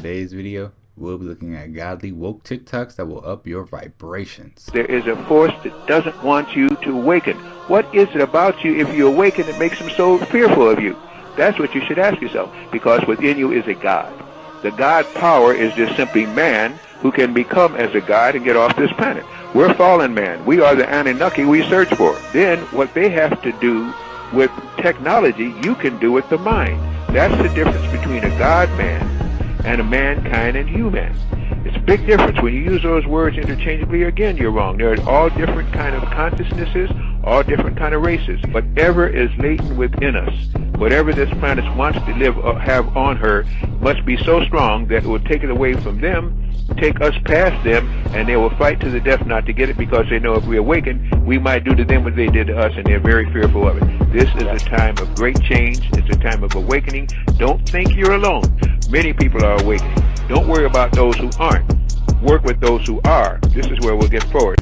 today's video, we'll be looking at godly woke TikToks that will up your vibrations. There is a force that doesn't want you to awaken. What is it about you if you awaken that makes them so fearful of you? That's what you should ask yourself, because within you is a God. The God power is just simply man who can become as a God and get off this planet. We're fallen man. We are the Anunnaki we search for. Then what they have to do with technology, you can do with the mind. That's the difference between a God man and a mankind and human. It's a big difference. When you use those words interchangeably, again, you're wrong. There are all different kind of consciousnesses, all different kind of races. Whatever is latent within us, whatever this planet wants to live or have on her, must be so strong that it will take it away from them, take us past them, and they will fight to the death not to get it, because they know if we awaken, we might do to them what they did to us, and they're very fearful of it. This is a time of great change. It's a time of awakening. Don't think you're alone. Many people are awakening. Don't worry about those who aren't. Work with those who are. This is where we'll get forward.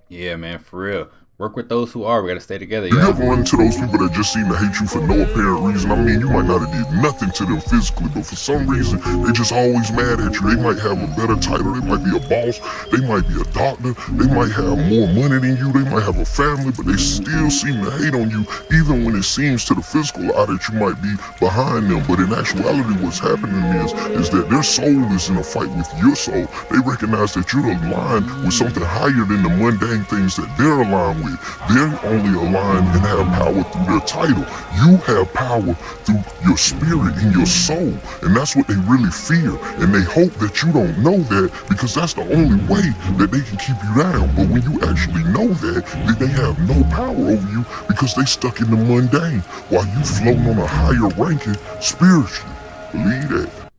Yeah, man, for real. Work with those who are. We gotta stay together, You y'all. ever run into those people that just seem to hate you for no apparent reason? I mean, you might not have did nothing to them physically, but for some reason, they just always mad at you. They might have a better title, they might be a boss, they might be a doctor, they might have more money than you, they might have a family, but they still seem to hate on you, even when it seems to the physical eye that you might be behind them. But in actuality, what's happening is that their soul is in a fight with your soul. They recognize that you're aligned with something higher than the mundane things that they're aligned with. They're only aligned and have power through their title. You have power through your spirit and your soul, and that's what they really fear. And they hope that you don't know that, because that's the only way that they can keep you down. But when you actually know that, then they have no power over you, because they stuck in the mundane while you floating on a higher ranking spiritually. Believe that.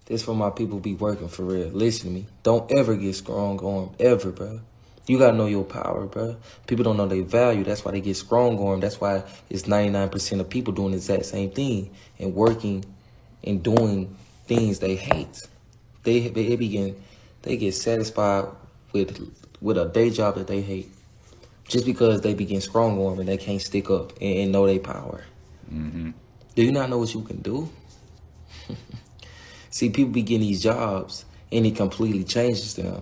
This for my people be working for real. Listen to me. Don't ever get strong armed, ever, bro. You gotta know your power, bro. People don't know their value. That's why they get strong armed. That's why it's 99% of people doing the exact same thing and working and doing things they hate. They get satisfied with a day job that they hate, just because they begin strong armed and they can't stick up and know their power. Mm-hmm. Do you not know what you can do? See, people be getting these jobs and it completely changes them.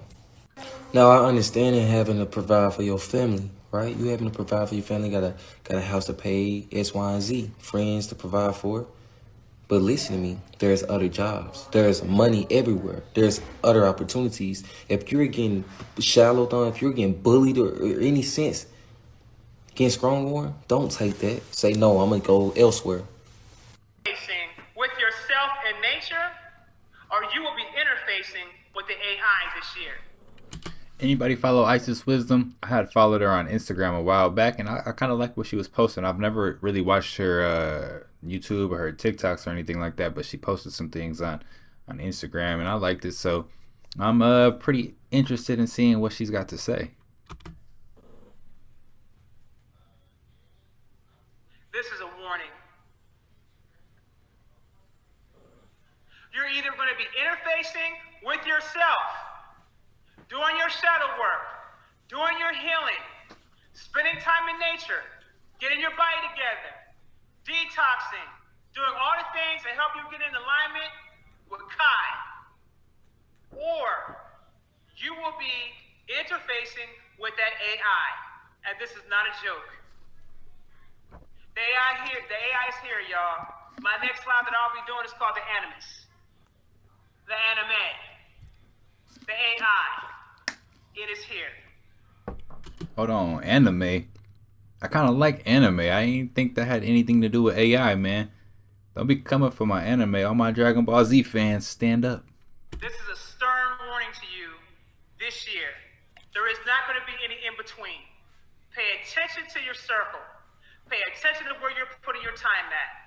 Now, I understand having to provide for your family, right? You having to provide for your family, got a house to pay, X, Y, and Z, friends to provide for. But listen to me, there's other jobs. There's money everywhere. There's other opportunities. If you're getting shallowed on, if you're getting bullied or any sense, getting strong on, don't take that. Say, no, I'm going to go elsewhere. With yourself in nature, or you will be interfacing with the AI this year. Anybody follow Isis Wisdom? I had followed her on Instagram a while back, and I kind of like what she was posting. I've never really watched her YouTube or her TikToks or anything like that, but she posted some things on Instagram, and I liked it. So I'm pretty interested in seeing what she's got to say. This is a warning. You're either going to be interfacing with yourself, doing your shadow work, doing your healing, spending time in nature, getting your body together, detoxing, doing all the things that help you get in alignment with Kai. Or you will be interfacing with that AI. And this is not a joke. The AI is here, y'all. My next live that I'll be doing is called the Animus. The anime. The AI. It is here. Hold on, anime? I kind of like anime. I ain't think that had anything to do with AI, man. Don't be coming for my anime. All my Dragon Ball Z fans, stand up. This is a stern warning to you this year. There is not going to be any in-between. Pay attention to your circle. Pay attention to where you're putting your time at.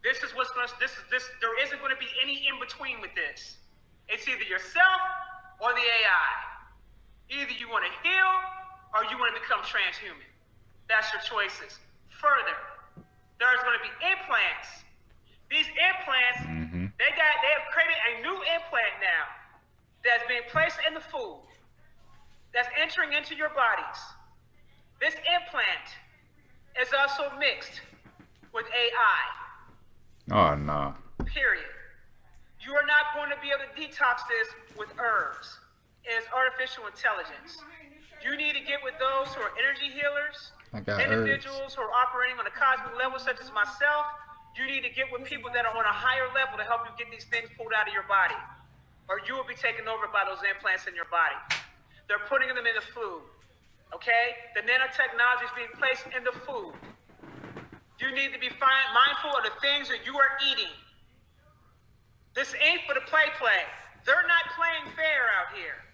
This is what's going to, there isn't going to be any in-between with this. It's either yourself or the AI. Either you want to heal or you want to become transhuman. That's your choices. Further, there's going to be implants. These implants, they have created a new implant now that's being placed in the food that's entering into your bodies. This implant is also mixed with AI. Oh, no. Period. to be able to detox this with herbs is artificial intelligence. You need to get with those who are energy healers, individuals who are operating on a cosmic level, such as myself. You need to get with people that are on a higher level to help you get these things pulled out of your body, or you will be taken over by those implants in your body. They're putting them in the food, okay? The nanotechnology is being placed in the food. You need to be mindful of the things that you are eating. This ain't for the play. They're not playing fair out here.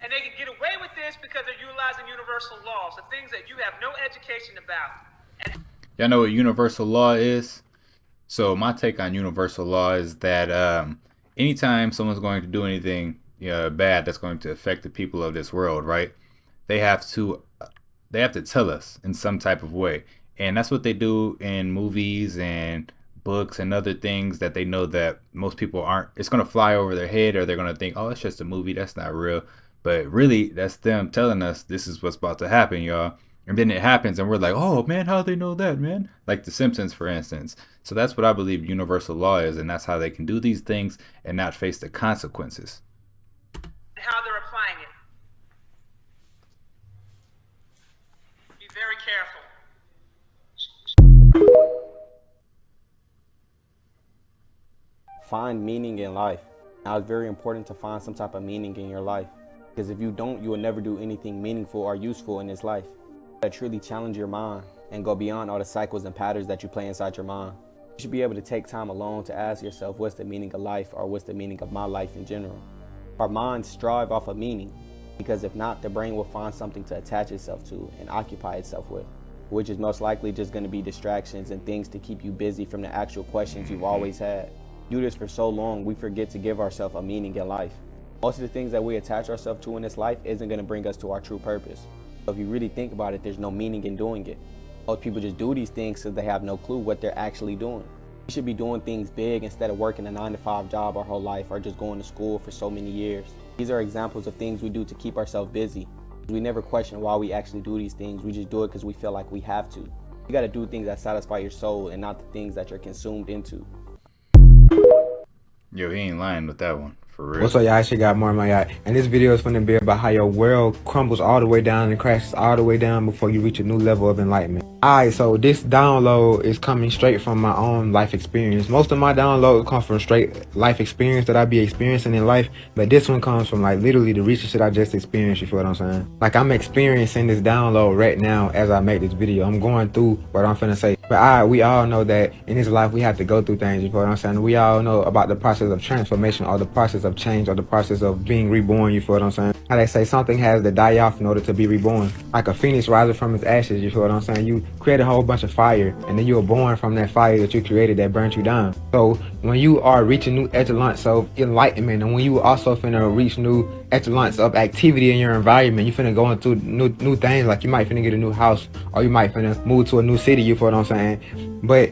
And they can get away with this because they're utilizing universal laws, the things that you have no education about. Y'all know what universal law is? So my take on universal law is that anytime someone's going to do anything bad that's going to affect the people of this world, right? They have to tell us in some type of way. And that's what they do in movies and books and other things that they know that most people aren't. It's going to fly over their head, or they're going to think, oh, it's just a movie. That's not real. But really, that's them telling us this is what's about to happen, y'all. And then it happens, and we're like, oh, man, how do they know that, man? Like The Simpsons, for instance. So that's what I believe universal law is, and that's how they can do these things and not face the consequences. How they're applying it. Be very careful. Find meaning in life. Now, it's very important to find some type of meaning in your life, because if you don't, you will never do anything meaningful or useful in this life. You gotta truly challenge your mind and go beyond all the cycles and patterns that you play inside your mind. You should be able to take time alone to ask yourself, what's the meaning of life, or what's the meaning of my life in general? Our minds strive off of meaning, because if not, the brain will find something to attach itself to and occupy itself with, which is most likely just going to be distractions and things to keep you busy from the actual questions you've always had. Do this for so long, we forget to give ourselves a meaning in life. Most of the things that we attach ourselves to in this life isn't going to bring us to our true purpose. So if you really think about it, there's no meaning in doing it. Most people just do these things because they have no clue what they're actually doing. You should be doing things big instead of working a 9-to-5 job our whole life, or just going to school for so many years. These are examples of things we do to keep ourselves busy. We never question why we actually do these things. We just do it because we feel like we have to. You got to do things that satisfy your soul and not the things that you're consumed into. Yo, he ain't lying with that one, for real. What's up, y'all? I actually got more in my eye. And this video is going to be about how your world crumbles all the way down and crashes all the way down before you reach a new level of enlightenment. Alright, so this download is coming straight from my own life experience. Most of my downloads come from straight life experience that I be experiencing in life, but this one comes from like literally the recent shit I just experienced, you feel what I'm saying? Like, I'm experiencing this download right now as I make this video. I'm going through what I'm finna say. But we all know that in this life we have to go through things, you feel what I'm saying? We all know about the process of transformation, or the process of change, or the process of being reborn, you feel what I'm saying? How they say something has to die off in order to be reborn. Like a phoenix rises from its ashes, you feel what I'm saying? You create a whole bunch of fire, and then you were born from that fire that you created that burnt you down. So when you are reaching new echelons of enlightenment, and when you also finna reach new echelons of activity in your environment, you finna go into new things, like you might finna get a new house, or you might finna move to a new city, you feel what I'm saying? But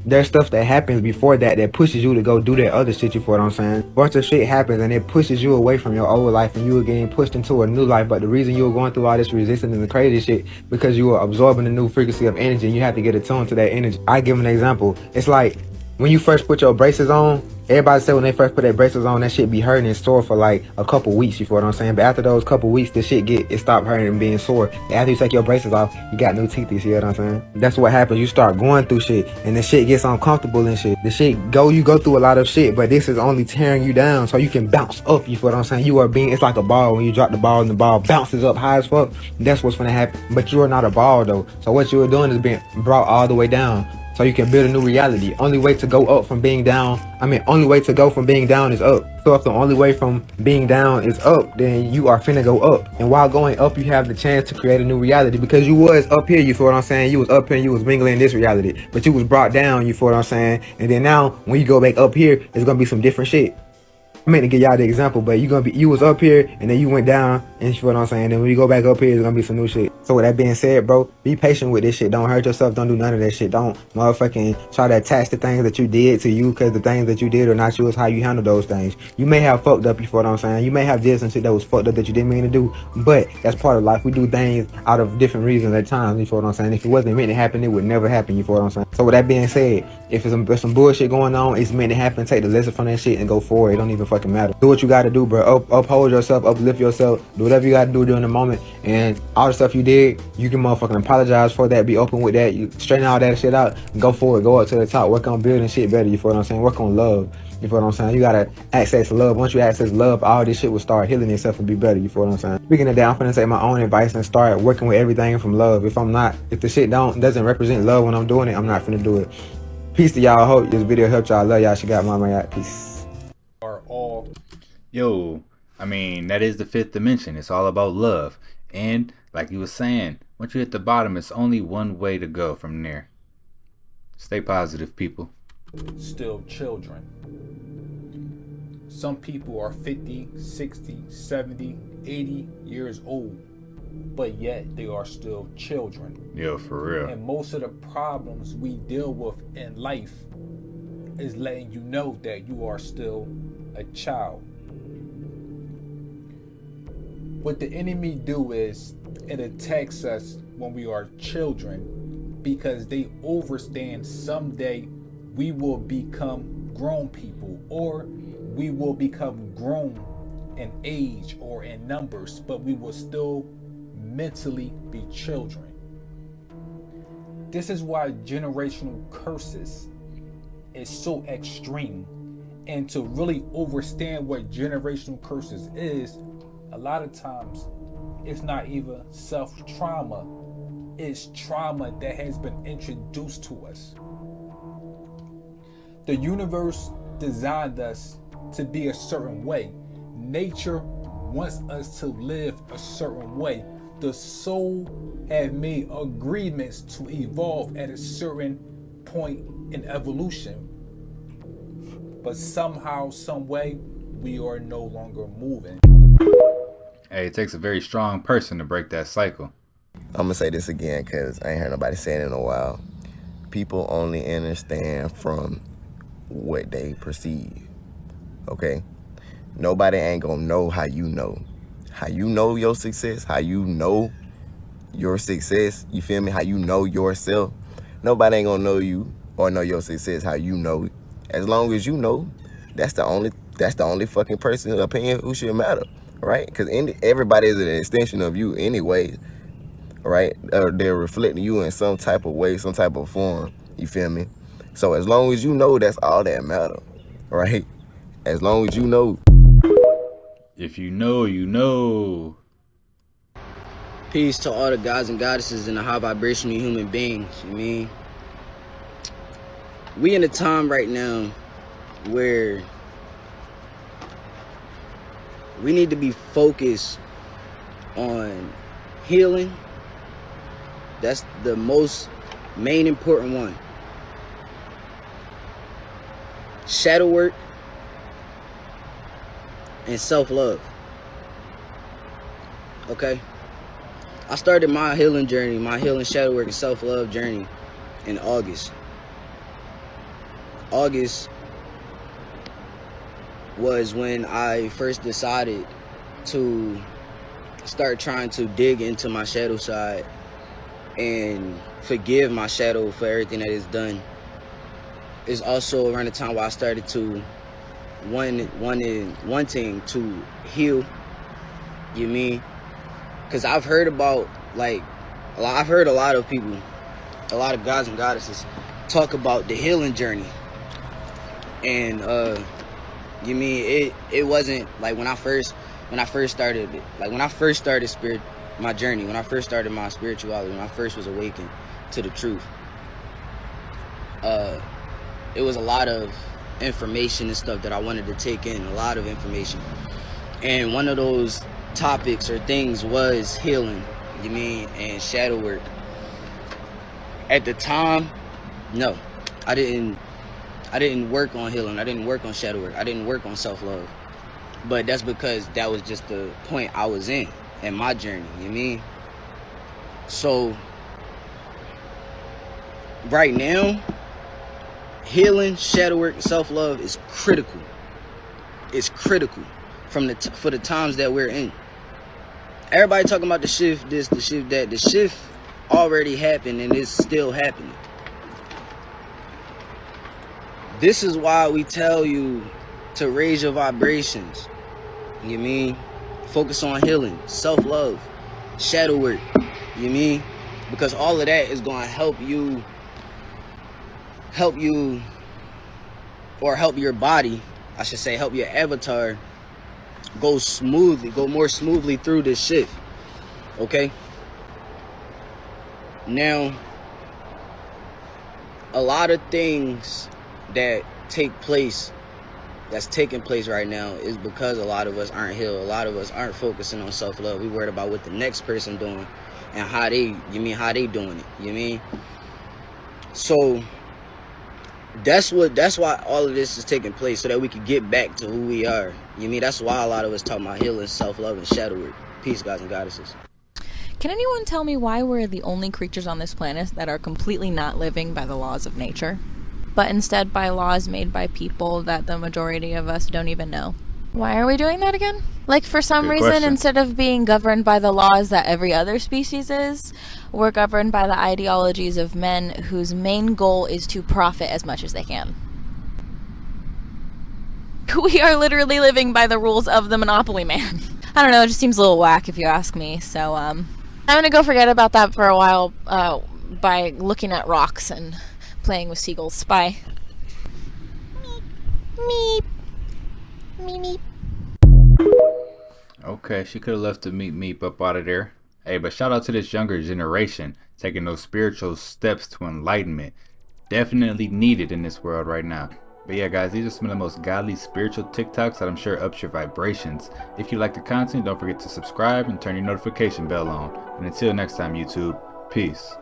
there's stuff that happens before that pushes you to go do that other shit, you feel what I'm saying? A bunch of shit happens and it pushes you away from your old life, and you were getting pushed into a new life. But the reason you were going through all this resistance and the crazy shit, because you were absorbing a new frequency of energy, and you have to get attuned to that energy. I give an example. It's like when you first put your braces on, everybody say when they first put their braces on, that shit be hurting and sore for like a couple weeks, you feel what I'm saying? But after those couple weeks, the shit it stop hurting and being sore. And after you take your braces off, you got new teeth, you see what I'm saying? That's what happens. You start going through shit, and the shit gets uncomfortable and shit. You go through a lot of shit, but this is only tearing you down so you can bounce up, you feel what I'm saying? You are it's like a ball. When you drop the ball and the ball bounces up high as fuck, that's what's gonna happen. But you are not a ball though. So what you are doing is being brought all the way down, so you can build a new reality. Only way to go up from being down, only way to go from being down is up. So if the only way from being down is up, then you are finna go up. And while going up, you have the chance to create a new reality, because you was up here, you feel what I'm saying? You was up here and you was mingling in this reality, but you was brought down, you feel what I'm saying? And then now, when you go back up here, it's gonna be some different shit. I meant to give y'all the example, but you was up here and then you went down, and you feel what I'm saying. Then when you go back up here, there's gonna be some new shit. So with that being said, bro, be patient with this shit. Don't hurt yourself. Don't do none of that shit. Don't motherfucking try to attach the things that you did to you, because the things that you did or not you is how you handle those things. You may have fucked up, you feel what I'm saying. You may have did some shit that was fucked up that you didn't mean to do, but that's part of life. We do things out of different reasons at times. You feel what I'm saying. If it wasn't meant to happen, it would never happen. You feel what I'm saying. So with that being said, if there's some bullshit going on, it's meant to happen. Take the lesson from that shit and go forward. It don't even fucking matter. Do what you gotta do, bro. Uphold yourself, uplift yourself, do whatever you gotta do during the moment. And all the stuff you did, you can motherfucking apologize for that, be open with that, you straighten all that shit out, and go forward, go up to the top, work on building shit better, you feel what I'm saying? Work on love. You feel what I'm saying? You gotta access love. Once you access love, all this shit will start healing itself and be better. You feel what I'm saying? Speaking of that, I'm finna take my own advice and start working with everything from love. If the shit doesn't represent love when I'm doing it, I'm not finna do it. Peace to y'all. Hope this video helped y'all. Love y'all. She got mama out. Peace. Are all. Yo, I mean, that is the fifth dimension. It's all about love. And like you were saying, once you hit the bottom, it's only one way to go from there. Stay positive, people. Still children. Some people are 50, 60, 70, 80 years old, but yet they are still children. Yo, for real. And most of the problems we deal with in life is letting you know that you are still a child. What the enemy do is it attacks us when we are children, because they understand someday we will become grown people, or we will become grown in age or in numbers, but we will still mentally be children. This is why generational curses is so extreme. And to really understand what generational curses is, a lot of times it's not even self-trauma, it's trauma that has been introduced to us. The universe designed us to be a certain way. Nature wants us to live a certain way. The soul have made agreements to evolve at a certain point in evolution. But somehow, some way, we are no longer moving. Hey, it takes a very strong person to break that cycle. I'm gonna say this again because I ain't heard nobody say it in a while. People only understand from what they perceive, okay? Nobody ain't gonna know how you know. How you know your success, how you know your success, you feel me? How you know yourself. Nobody ain't gonna know you or know your success how you know it. As long as you know, that's the only fucking person opinion who should matter, right? Because everybody is an extension of you anyways, right? They're reflecting you in some type of way, some type of form, you feel me? So as long as you know, that's all that matters, right? As long as you know. If you know, you know. Peace to all the gods and goddesses and the high vibrational human beings, you mean? We in a time right now where we need to be focused on healing. That's the most main important one. Shadow work and self-love. Okay? I started my healing journey, my healing shadow work and self-love journey in August. August was when I first decided to start trying to dig into my shadow side and forgive my shadow for everything that it's done. It's also around the time where I started to wanting to heal. You mean? Because I've heard about, like, I've heard a lot of people, a lot of gods and goddesses talk about the healing journey. And you mean it wasn't like when I first started my journey, when I first started my spirituality, when I first was awakened to the truth, it was a lot of information and stuff that I wanted to take in, a lot of information. And one of those topics or things was healing, you mean, and shadow work. At the time, no, I didn't work on healing. I didn't work on shadow work. I didn't work on self-love. But that's because that was just the point I was in my journey, you know what I mean? So right now, healing, shadow work, and self-love is critical. It's critical for the times that we're in. Everybody talking about the shift this, the shift that. The shift already happened and it's still happening. This is why we tell you to raise your vibrations. You know what I mean? Focus on healing, self-love, shadow work. You know what I mean? Because all of that is going to help you, or help your body, I should say, help your avatar go more smoothly through this shift. Okay? Now, a lot of things that's taking place right now is because a lot of us aren't healed. A lot of us aren't focusing on self-love. We worried about what the next person doing and how they doing it. You mean? So that's why all of this is taking place, so that we can get back to who we are. You mean? That's why a lot of us talking about healing, self-love, and shadow work. Peace, guys and goddesses. Can anyone tell me why we're the only creatures on this planet that are completely not living by the laws of nature, but instead by laws made by people that the majority of us don't even know? Why are we doing that again? Like, for some Good reason, question. instead of being governed by the laws that every other species is, we're governed by the ideologies of men whose main goal is to profit as much as they can. We are literally living by the rules of the Monopoly Man. I don't know, it just seems a little whack if you ask me, so, I'm gonna go forget about that for a while, by looking at rocks and playing with seagulls. Bye. Meep. Meep. Okay, she could have left the meep up out of there. Hey, but shout out to this younger generation taking those spiritual steps to enlightenment. Definitely needed in this world right now. But yeah, guys, these are some of the most godly spiritual TikToks that I'm sure ups your vibrations. If you like the content, don't forget to subscribe and turn your notification bell on. And until next time, YouTube, peace.